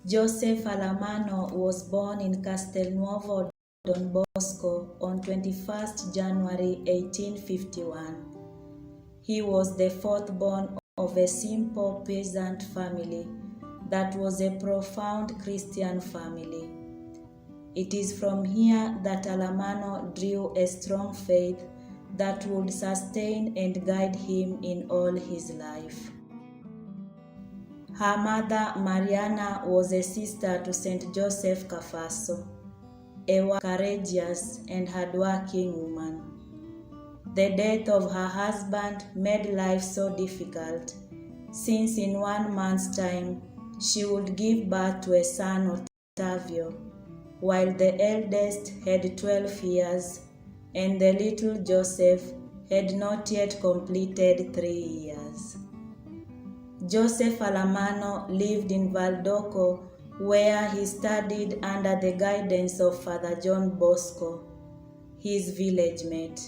Joseph Allamano was born in Castelnuovo Don Bosco on 21st January 1851. He was the fourth born of a simple peasant family that was a profound Christian family. It is from here that Allamano drew a strong faith that would sustain and guide him in all his life. Her mother, Mariana, was a sister to St Joseph Cafasso, a courageous and hardworking woman. The death of her husband made life so difficult, since in 1 month's time she would give birth to a son, Ottavio, while the eldest had 12 years and the little Joseph had not yet completed 3 years. Joseph Allamano lived in Valdoco, where he studied under the guidance of Father John Bosco, his village mate.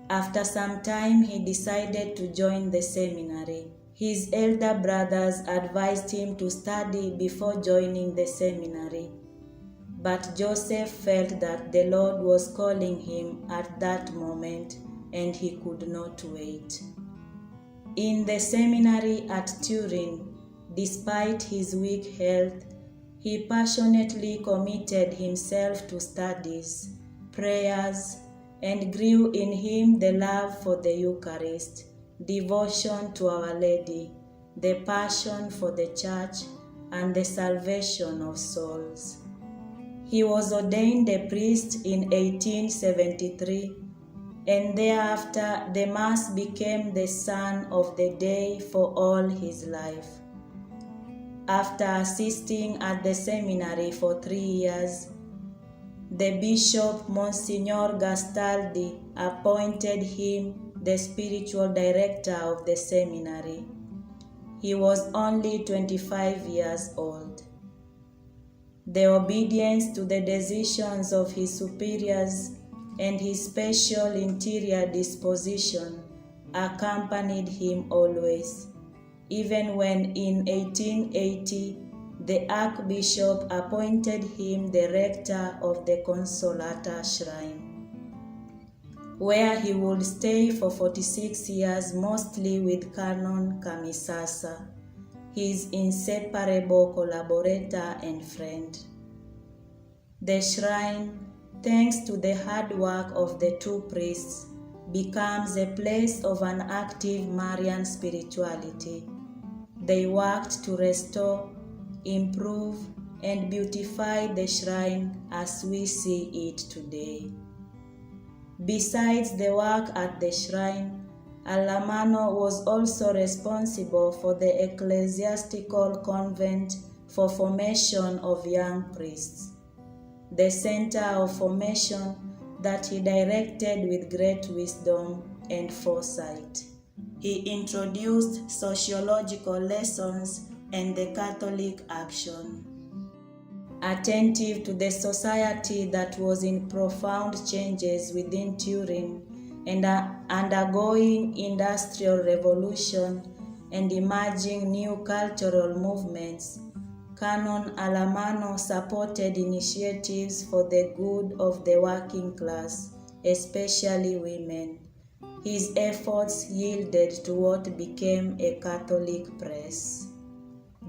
After some time, he decided to join the seminary. His elder brothers advised him to study before joining the seminary, but Joseph felt that the Lord was calling him at that moment and he could not wait. In the seminary at Turin, despite his weak health, he passionately committed himself to studies, prayers, and grew in him the love for the Eucharist, devotion to Our Lady, the passion for the Church, and the salvation of souls. He was ordained a priest in 1873, and thereafter the Mass became the sun of the day for all his life. After assisting at the seminary for 3 years, the Bishop Monsignor Gastaldi appointed him the spiritual director of the seminary. He was only 25 years old. The obedience to the decisions of his superiors and his special interior disposition accompanied him always, even when in 1880 the Archbishop appointed him the rector of the Consolata Shrine, where he would stay for 46 years, mostly with Canon Camisasa, his inseparable collaborator and friend. The shrine, thanks to the hard work of the two priests, becomes a place of an active Marian spirituality. They worked to restore, improve, and beautify the shrine as we see it today. Besides the work at the shrine, Allamano was also responsible for the ecclesiastical convent for formation of young priests, the center of formation that he directed with great wisdom and foresight. He introduced sociological lessons and the Catholic action. Attentive to the society that was in profound changes within Turin and undergoing industrial revolution and emerging new cultural movements, Canon Allamano supported initiatives for the good of the working class, especially women. His efforts yielded to what became a Catholic press.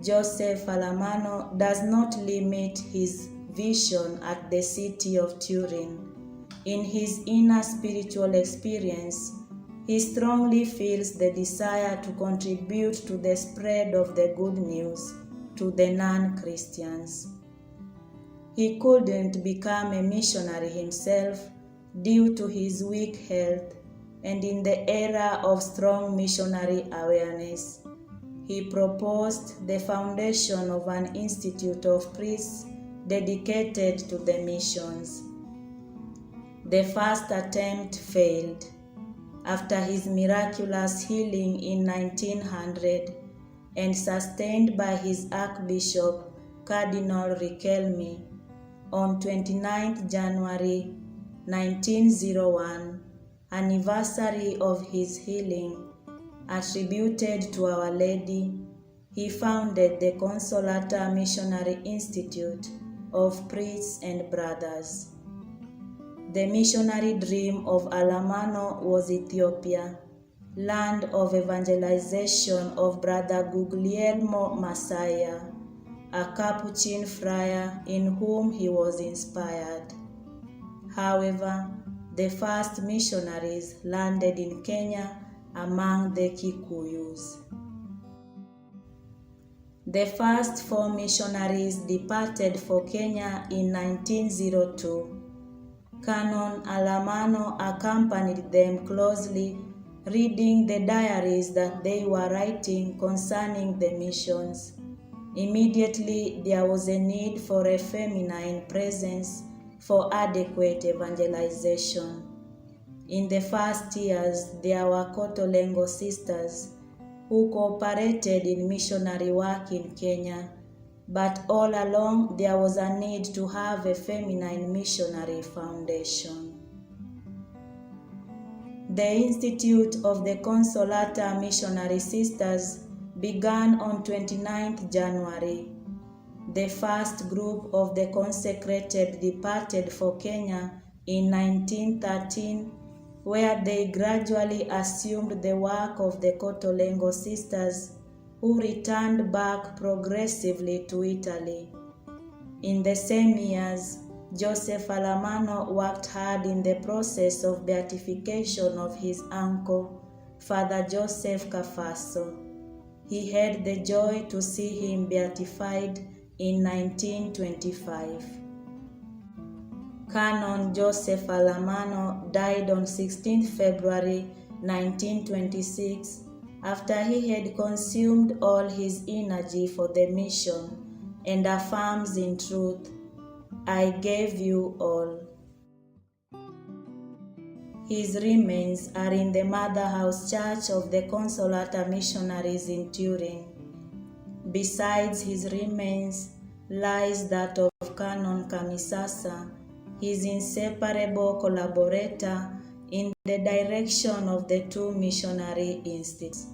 Joseph Allamano does not limit his vision at the city of Turin. In his inner spiritual experience, he strongly feels the desire to contribute to the spread of the good news to the non-Christians. He couldn't become a missionary himself due to his weak health, and in the era of strong missionary awareness, he proposed the foundation of an institute of priests dedicated to the missions. The first attempt failed. After his miraculous healing in 1900 and sustained by his Archbishop Cardinal Riquelme on 29 January 1901, anniversary of his healing, attributed to Our Lady, he founded the Consolata Missionary Institute of Priests and Brothers. The missionary dream of Allamano was Ethiopia, land of evangelization of Brother Guglielmo Masaya, a Capuchin friar in whom he was inspired. However, the first missionaries landed in Kenya among the Kikuyus. The first 4 missionaries departed for Kenya in 1902. Canon Allamano accompanied them closely, reading the diaries that they were writing concerning the missions. Immediately there was a need for a feminine presence for adequate evangelization. In the first years, there were Kotolengo sisters who cooperated in missionary work in Kenya, but all along there was a need to have a feminine missionary foundation. The Institute of the Consolata Missionary Sisters began on 29th January. The first group of the consecrated departed for Kenya in 1913, where they gradually assumed the work of the Kotolengo sisters, who returned back progressively to Italy. In the same years, Joseph Allamano worked hard in the process of beatification of his uncle, Father Joseph Kafaso. He had the joy to see him beatified in 1925. Canon Joseph Allamano died on 16 February 1926 after he had consumed all his energy for the mission, and affirms in truth, "I gave you all." His remains are in the Mother House Church of the Consolata Missionaries in Turin. Besides his remains lies that of Canon Kamisasa, his inseparable collaborator in the direction of the 2 missionary institutes.